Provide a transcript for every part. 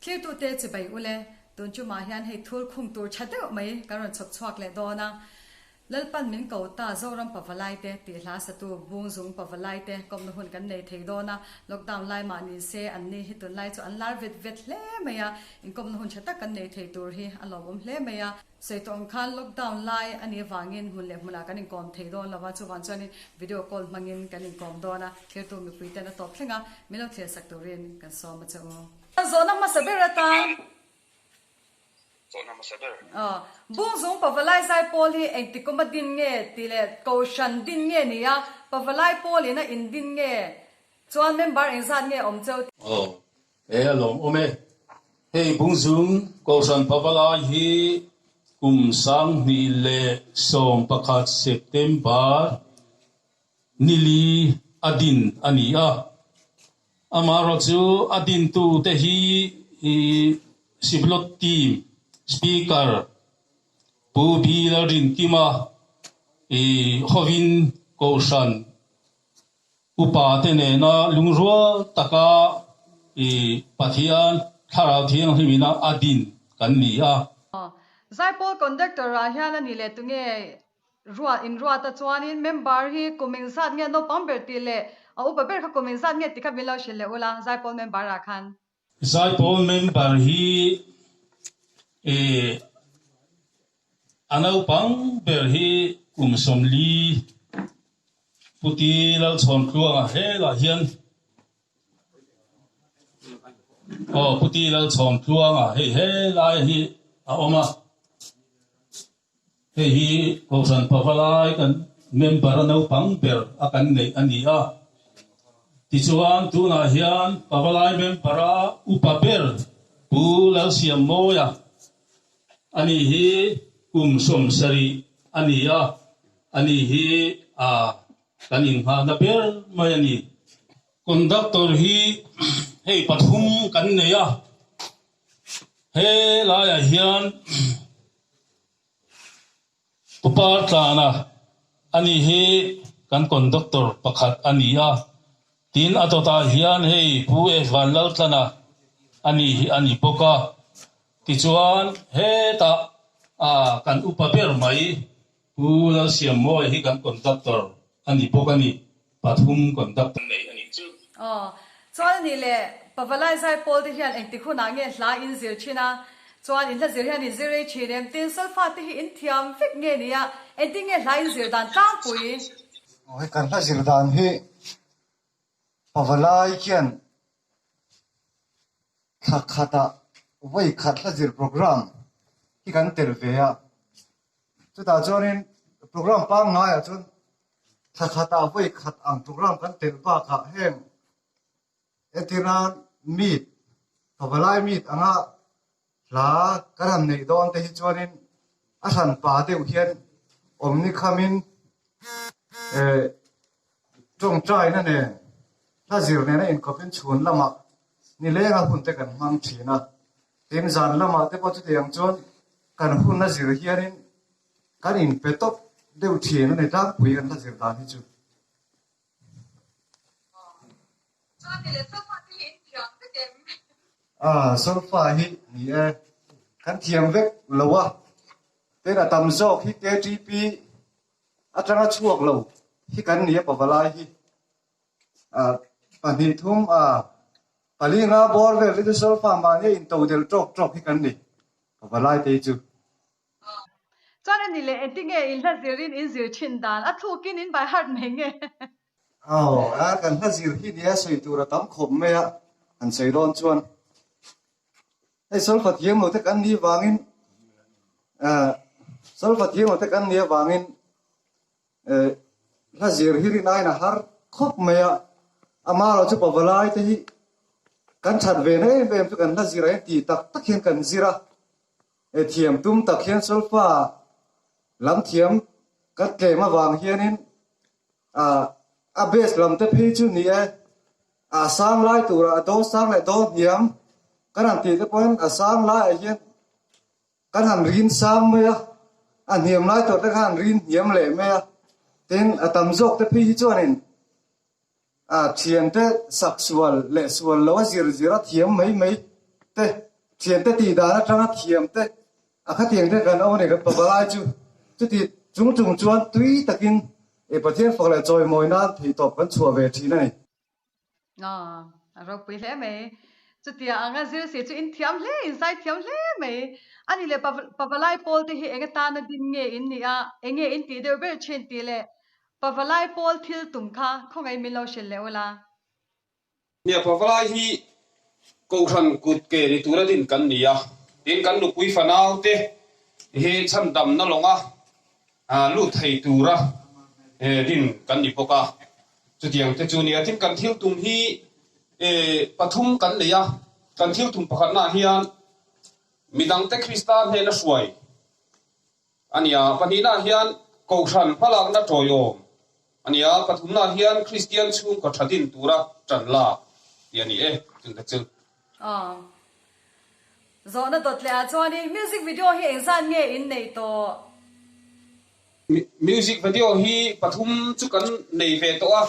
khi tụ tê chỉ bay ule tuần chu mà hiền hay thul khung tur chát được mấy cái rồi chọc chuak lệ đó na lal pan min cầu ta zoram pavalai te ti hla sa tu Bungzung pavalai te kom na hun kan nei thei do na lockdown lai ma ni se an ni hitun lai chu an lar vet vet hle maya in kom na hun chata kan nei thei tur hi alom hle maya se tong khan lockdown lai ani wangin hun le mula kan in kom thei do lawa chu wan chani video call mangin kan in kom do na ke tu mi pui te na top thlenga milo thia sak turin kan so ma chu zoram ma saberata Bungzung pavalai zaipawl hi engtikoma din nge tile kaushan din nge niya pavalai pawl ina in din nge chuan member engzat nge omcheu alom ome hey Bungzung kaushan pavalai hi kumsang ni le som pakhat September nili adin ania amaro chu adin tu te hi siblot team speaker pubi larin kima hovin kaushan upa tene na lungrua taka pathian tharau thiang himina adin kan ni a zaipawl conductor a hian ani le tunge ruwa ta chuanin member hi kumingsat nge no pamber ti le a upa ber kha kumingsat nge tikha milo shil le ula zaipawl member a khan zaipawl member hi anau pang ber hi kumsom li puti lal chon kluang a he la hian puti lal chon kluang a he lai hi a oma hi kausan pavalai kan member anau pang ber akan nei ani a ti chuan tu na hian pavalai member a upa ber pu lal siam moya ani hi kumsom sari ania ani hi kanin ha na ber mayani conductor hi hey pathum kan neya he la ya hian upar tlana ani hi kan conductor pakhat ania tin atota hian hey pu e van lal tlana ani poka tichuan he ta kan upaber mai pula siam mo hi kan conductor ani pokani pathum conductor nei ani chu chuan ni le pavalai zaipawl te hian engti khuna nge hla in zir china chuan in la zir hian in zire chirem tin salfa te hi in thiam vek nge nia enti nge hla in zir dan tang pui oi kan hla zir dan hi pavalai kian khata voi khat la zir program hi kan tel ve a chu ta chuanin program pang ngai a chun khata voi khat ang program kan tel ba kha hem etina meet pavalai meet anga la karam nei don te hi chuanin a than pa deuh hian omni khamin trong trai na ne la zir ne na in kopin chhun lama ni lenga hun te kan mang thina tin zan lama te po chu tiang chon kan hun na zir hianin kan in petop deuh thina ne tang pui kan la zir dan hi chu solfa hi ni kan thiam vek lowa te na tam zok hi KTP atanga chuak lo hi kan ni pavalai hi pani thum palinga bor ve li solfa ma ne in to del trok hi kan ni pavalai te chu chuan ani le enti nge in la zirin in zir chin dan a thukin in by heart mai nge kan la zir hi dia soi tura tam khom me a an sei ron chuan ei solfa thiam mo te kan ni wangin solfa thiam mo te kan ni wangin la zir hi ri nai na har khop me a amaro chu pavalai te hi kan chat ve nei vem chu kan la zira ti tak hian kan zira thiam tum tak hian solfa lam thiam kan tle ma wang hianin a bes lam te phi chu ni sang lai tura do sang lai do hiam kan an ti te point sang lai hian kan han rin sam me an hiam lai to te han rin hiam le me tin atam zok te phi chuanin thiam te sak sual le sual lo zir zira thiam mai te thiền tê tì đá nó trăng thiềm tê khát thiền tê gần ông này cái pavalai chú thì chúng trùng chuan tuy takin bát thiên phật lại trôi mồi nan thì tập vẫn chùa về thì này rồi bây giờ mày chú tia anh ấy giờ sẽ chú in thiam lẽ inside thiam lẽ mày anh ấy là pavalai pawl thì hiện cái ta nó đi nghe in nè nghe in tí đều biết chuyện tí lẽ pavalai pawl thil tum kha không ai mình lo xel lẽ ola nia pavalai hi câu thần cụt kề đi tu ra din kan nia din kan lu kui fanau te he cham dam na longa lu thei tu ra din kan ni poka chu tiang te chu nia tin kan thil tum hi pathum kan leya kan thil tum pakhat na hian midang te Kristan he na suai ania panina hian câu thần phalak na toyo ania pathum na hian Christian chung ko thadin tura chanla yani chun ta chu zo na dot le chuan in music video hi engzan nge in nei to music video hi pathum chu kan nei ve to a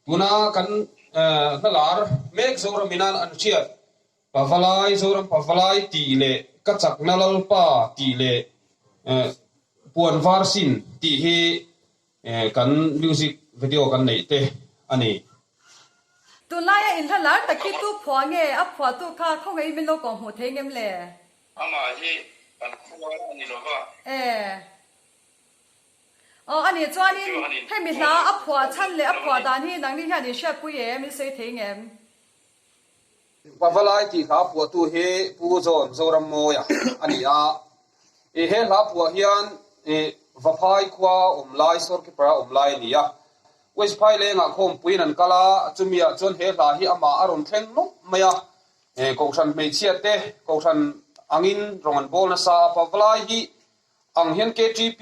tuna kan nalar mek zoram minan an chiat pavalai zoram pavalai ti le kachak nalal pa ti le puan varsin ti hi kan music video kan nei te ani tu lai in thalar takhi tu phwa nge a phwa tu kha không ai min lo ko hu the ngem le ama hi kan khwa ani lo ba ani chuan in he mi hla a phwa chan le a phwa dan hi nang ni hian ni sha pu ye mi sei the ngem pavalai ti kha pu tu he pu zon zoram moya ani a he la pu hian vaphai khwa lai sor ki para lai nia wes phai le nga khom puin an kala chumia chon he la hi ama aron thleng no maya ko than me chiate ko than angin rongan bol na sa pavalai hi ang hian KTP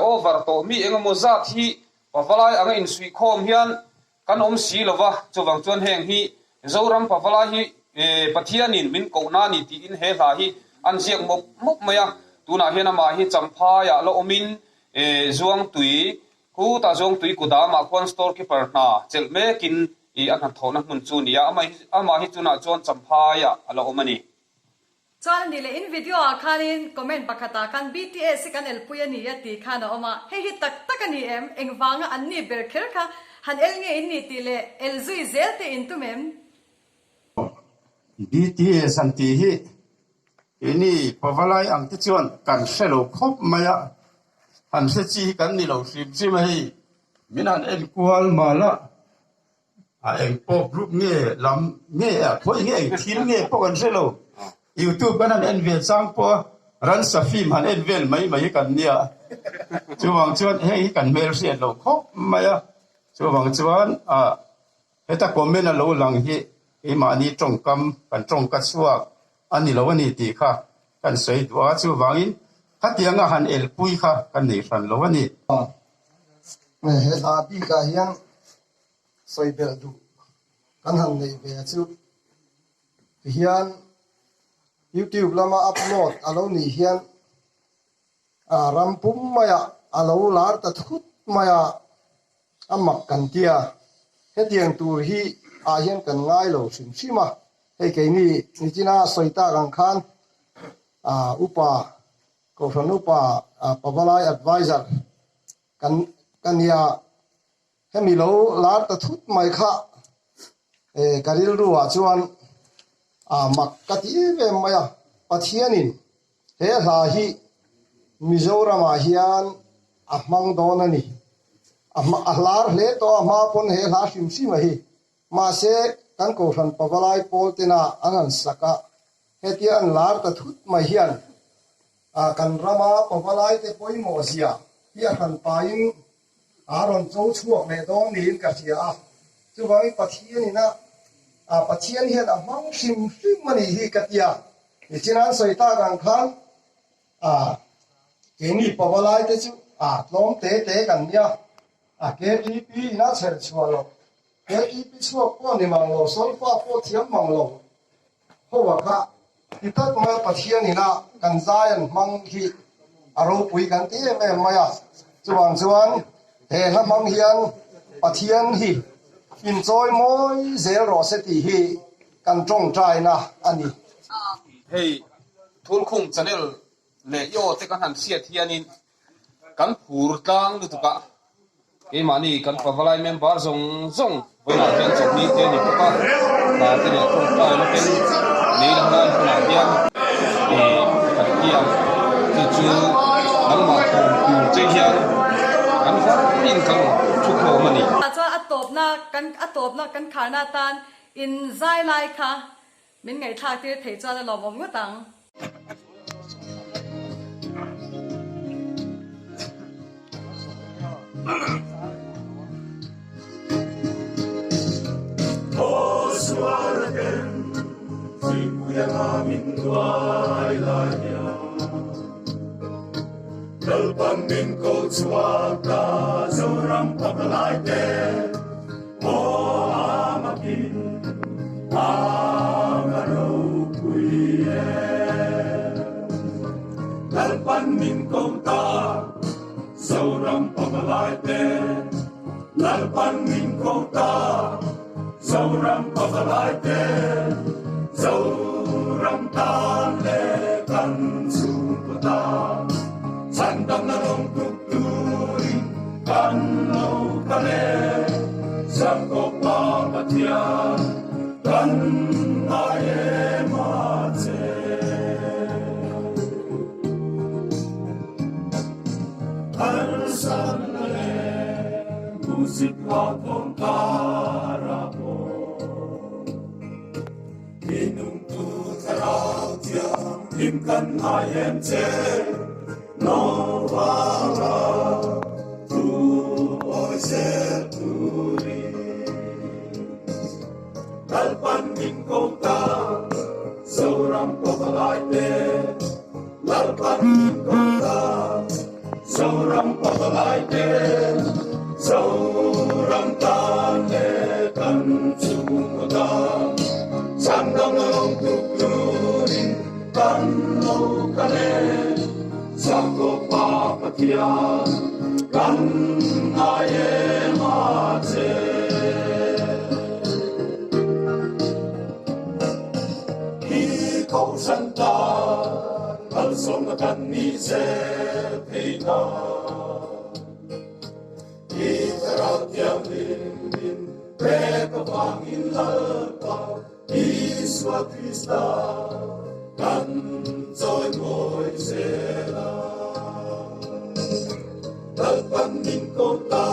over to mi engamo zat hi pavalai anga in sui khom hian kan om si lova chowang chon heng hi zoram pavalai hi pathianin min ko na ni ti in he la hi an siak mop maya tuna hian ama hi champha ya lo omin zuang tui ku ta zong tui ku da ma khon store keeper na chel me kin I an han thona mun chu nia ama hi chuna chon champha ya alo omani chuan ni le in video a khanin comment pakhata kan BTS kan elpuya ni ya ti khana oma he hi tak tak ani engwanga anni ber kher kha han el nge in ni ti le el zui zel te in tumem BTS an ti hi ini pavalai ang ti chuan kan selo khop maya han se chi kan ni lo sim hi minan en kual mala a en pop group nge lam nge a khoi nge thil nge po kan selo YouTube kan an vel sang po ran sa film han en vel mai kan nia chuwang chuan he kan mel sian lo khop maya chuwang chuan heta comment a lo lang hi I mani trongkam kan trongkat suak ani lo ani ti kha kan sei dwa chu wangin khatianga han el pui kha kan nei ran lo ani me he da pi ka hian soi bel du kan han nei ve chu hian YouTube lama upload alo ni hian rampum maya alo lar ta thut maya amak kan tia he tiang tur hi a hian kan ngai lo sim sima he ke ni china soita gang khan upa ko upa pavalai advisor kan ya he mi lo lar ta thut mai kha karil ruwa chuan mak kati ve maya pathianin he ha hi mizoram a hian ahmang don ani ahlar hle to ma pon he la sim sima hi ma se kan ko ran pavalai poltina anan saka hetian lar ta thut mai hian kan rama pavalai te poimo sia hi han pain aron chou chuak me dong nin ka sia chuwai pathianina pathian hian amang sim mani hi katia ichinan soita gang khan keni pavalai te chu tlom te kan nia KTP ina cher chualo KTP chuak po ni manglo solfa po thiam manglo howa kha itat ma pathianina kan zayan mang hi aro pui kan te me maya chuan he la mang hian pathian hi in joy moi zel ro se ti hi kan tong trai na ani hey thul khung channel le yo te kan han sia thianin kan phur tlang nu tuka ke mani kan pavalai member zong voina hian chawni te ni poka ta te ne thong ta lo pen nei la nan na hian kan hian chu nang ma thong tur che hian kan fa in kan chu kho mani cho atop na kan khana tan in zai lai kha min ngai thak te thei cha la lom ngwa tang Dalpan min ko chuaka zoram pavalai te mo amakin amaro kuye dalpan min ko ta zoram pavalai te dalpan min ko ta zoram pavalai te zoram ta le kan su ta Sandam na long tukuri kan lo kale sako pa patia kan aye mate arsan le musik wa thong karapo inung tu tarau tia im kan ayem che no vara tu oi se turi dalpan min kota zoram pavalai te dalpan min kota zoram pavalai te zoram tan le kan chung kota sandam long tukuri kan lo kale Sako papatia kan aye mate Ki kau santa al som kan ni se peina Ki terau tiang lin pe kawangin lalpa Iswa Krista kan trôi ngồi xe la dalpan min kota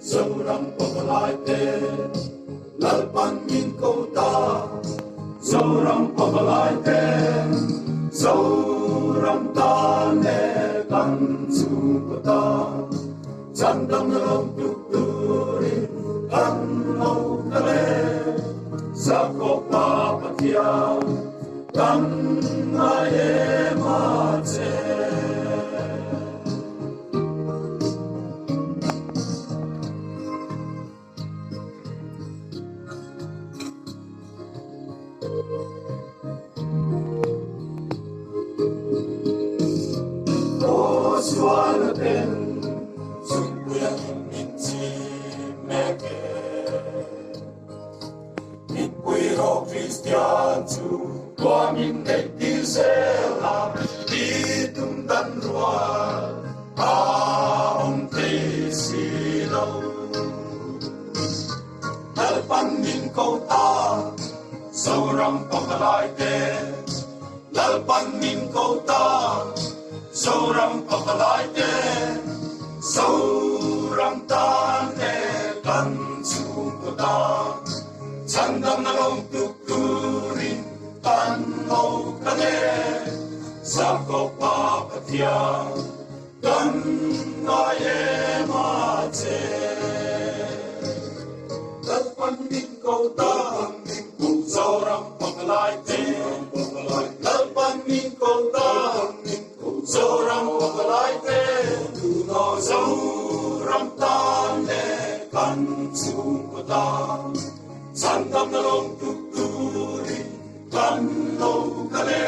zoram pavalai te dalpan min kota zoram pavalai te zoram ta ne kan su kota chandam long tukuri kan lo kale sako pa patia kan aye mate o suala ten sungguh minci meke Inquiro Christian tu Qua min ngày tiêu la đi tung tan rua ông thấy si đâu dalpan min câu ta zoram pavalai te dalpan min câu ta zoram pavalai te zoram ta ne kan chung ko ta chandam na long tukuri kan lo kale sako pa patia kan aye mate dalpan min ko ta zoram pavalai te dalpan min ko ta zoram pavalai te tu no zoram ta ne kan chung ko ta sandam na long tukuri kan lo kale